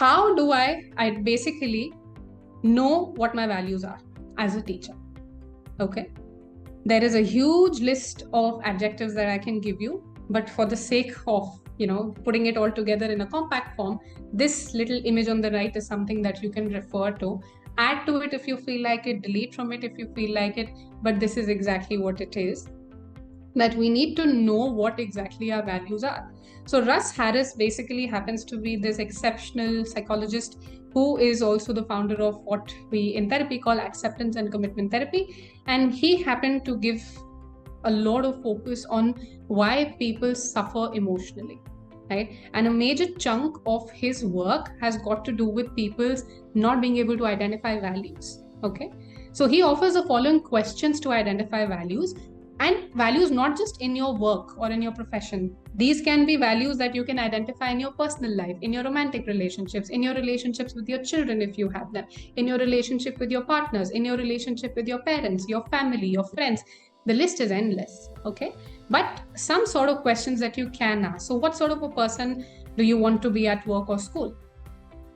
how do I basically know what my values are as a teacher? Okay. There is a huge list of adjectives that I can give you, but for the sake of, putting it all together in a compact form, this little image on the right is something that you can refer to. Add to it if you feel like it, delete from it if you feel like it, but this is exactly what it is. That we need to know what exactly our values are. So Russ Harris basically happens to be this exceptional psychologist who is also the founder of what we in therapy call acceptance and commitment therapy. And he happened to give a lot of focus on why people suffer emotionally, right? And a major chunk of his work has got to do with people's not being able to identify values, okay? So he offers the following questions to identify values, and values not just in your work or in your profession. These can be values that you can identify in your personal life, in your romantic relationships, in your relationships with your children if you have them, in your relationship with your partners, in your relationship with your parents, your family, your friends. The list is endless, okay? But some sort of questions that you can ask. So what sort of a person do you want to be at work or school?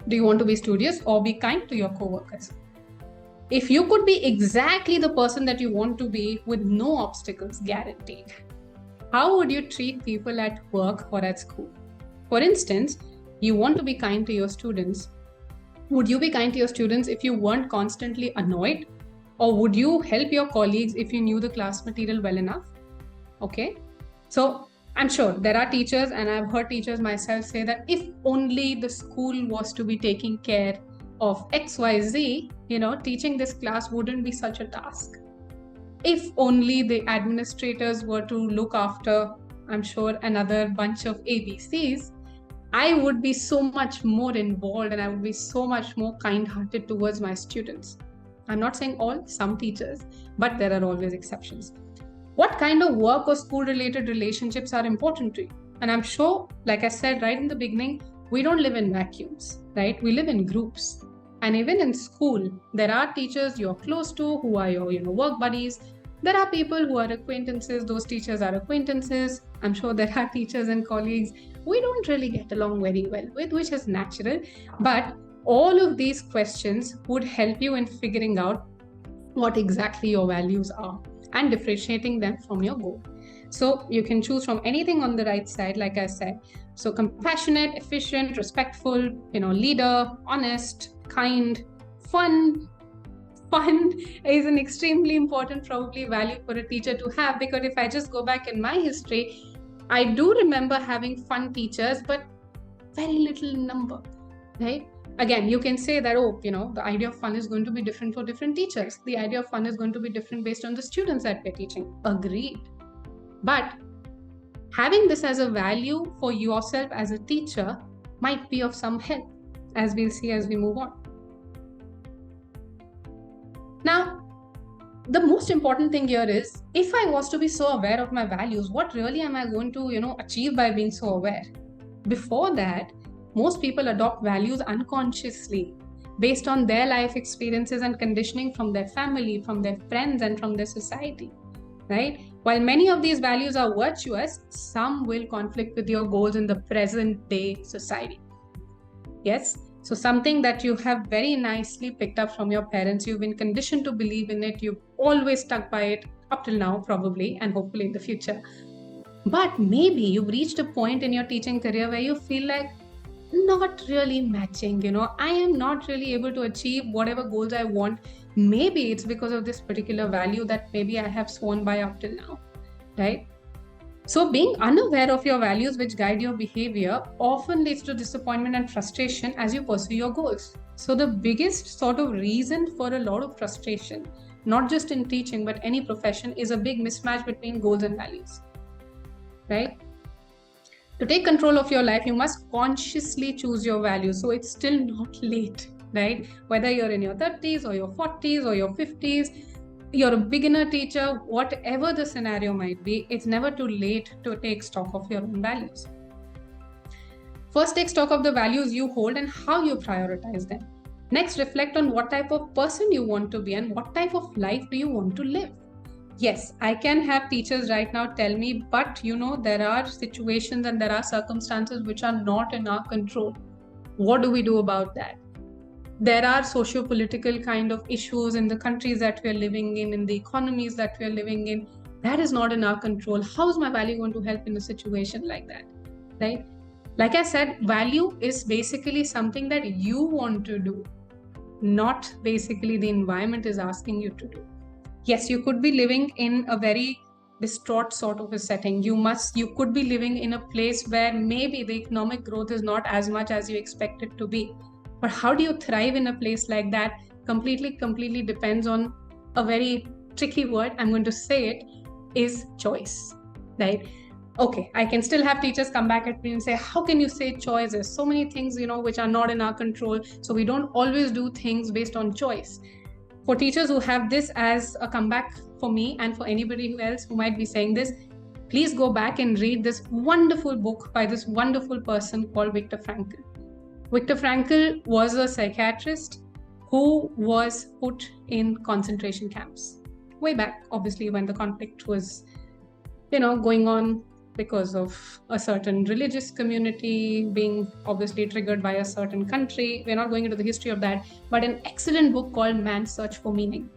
Do you want to be studious or be kind to your co-workers? If you could be exactly the person that you want to be with no obstacles guaranteed, how would you treat people at work or at school? For instance, you want to be kind to your students. Would you be kind to your students if you weren't constantly annoyed? Or would you help your colleagues if you knew the class material well enough? Okay. So I'm sure there are teachers, and I've heard teachers myself say that if only the school was to be taking care of XYZ, teaching this class wouldn't be such a task. If only the administrators were to look after, I'm sure, another bunch of ABCs, I would be so much more involved and I would be so much more kind-hearted towards my students. I'm not saying all, some teachers, but there are always exceptions. What kind of work or school-related relationships are important to you? And I'm sure, like I said right in the beginning, we don't live in vacuums, right? We live in groups. And even in school, there are teachers you're close to who are your, work buddies. There are people who are acquaintances. Those teachers are acquaintances. I'm sure there are teachers and colleagues we don't really get along very well with, which is natural. But all of these questions would help you in figuring out what exactly your values are and differentiating them from your goal. So you can choose from anything on the right side, like I said. So compassionate, efficient, respectful, leader, honest, kind, fun. Fun is an extremely important probably value for a teacher to have, because if I just go back in my history, I do remember having fun teachers, but very little number, right? Again, you can say that, the idea of fun is going to be different for different teachers. The idea of fun is going to be different based on the students that we're teaching. Agreed. But having this as a value for yourself as a teacher might be of some help, as we'll see as we move on. Now, the most important thing here is, if I was to be so aware of my values, what really am I going to, achieve by being so aware? Before that, most people adopt values unconsciously based on their life experiences and conditioning from their family, from their friends, and from their society, right? While many of these values are virtuous, some will conflict with your goals in the present day society. Yes? So something that you have very nicely picked up from your parents, you've been conditioned to believe in it, you've always stuck by it up till now probably, and hopefully in the future. But maybe you've reached a point in your teaching career where you feel like not really matching, I am not really able to achieve whatever goals I want. Maybe it's because of this particular value that maybe I have sworn by up till now, right? So being unaware of your values which guide your behavior often leads to disappointment and frustration as you pursue your goals. So the biggest sort of reason for a lot of frustration, not just in teaching, but any profession, is a big mismatch between goals and values, right? To take control of your life, you must consciously choose your values. So it's still not late, right? Whether you're in your 30s or your 40s or your 50s, you're a beginner teacher, whatever the scenario might be, it's never too late to take stock of your own values. First, take stock of the values you hold and how you prioritize them. Next, reflect on what type of person you want to be and what type of life do you want to live. Yes, I can have teachers right now tell me, but there are situations and there are circumstances which are not in our control. What do we do about that? There are socio-political kind of issues in the countries that we are living in the economies that we are living in. That is not in our control. How is my value going to help in a situation like that, right? Like I said, value is basically something that you want to do, not basically the environment is asking you to do. Yes, you could be living in a very distraught sort of a setting. You could be living in a place where maybe the economic growth is not as much as you expect it to be. But how do you thrive in a place like that completely depends on a very tricky word. I'm going to say it is choice, right? Okay, I can still have teachers come back at me and say, how can you say choice? There's so many things, which are not in our control. So we don't always do things based on choice. For teachers who have this as a comeback for me and for anybody else who might be saying this, please go back and read this wonderful book by this wonderful person called Viktor Frankl. Viktor Frankl was a psychiatrist who was put in concentration camps way back, obviously, when the conflict was, going on because of a certain religious community being obviously triggered by a certain country. We're not going into the history of that, but an excellent book called Man's Search for Meaning.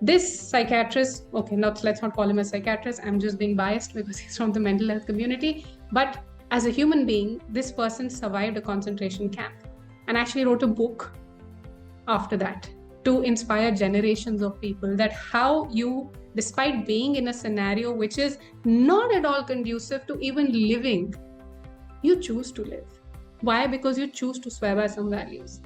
This psychiatrist, okay, let's not call him a psychiatrist. I'm just being biased because he's from the mental health community. But as a human being, this person survived a concentration camp and actually wrote a book after that to inspire generations of people that how you, despite being in a scenario which is not at all conducive to even living, you choose to live. Why? Because you choose to swear by some values.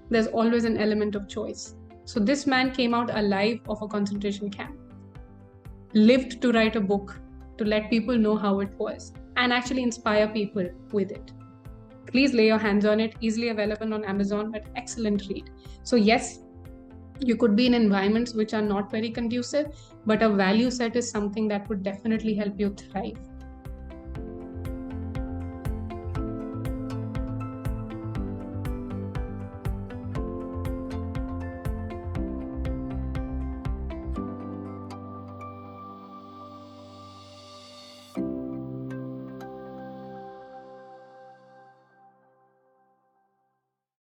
There's always an element of choice. So this man came out alive of a concentration camp, lived to write a book, to let people know how it was, and actually inspire people with it. Please lay your hands on it. Easily available on Amazon, but excellent read. So yes, you could be in environments which are not very conducive, but a value set is something that would definitely help you thrive.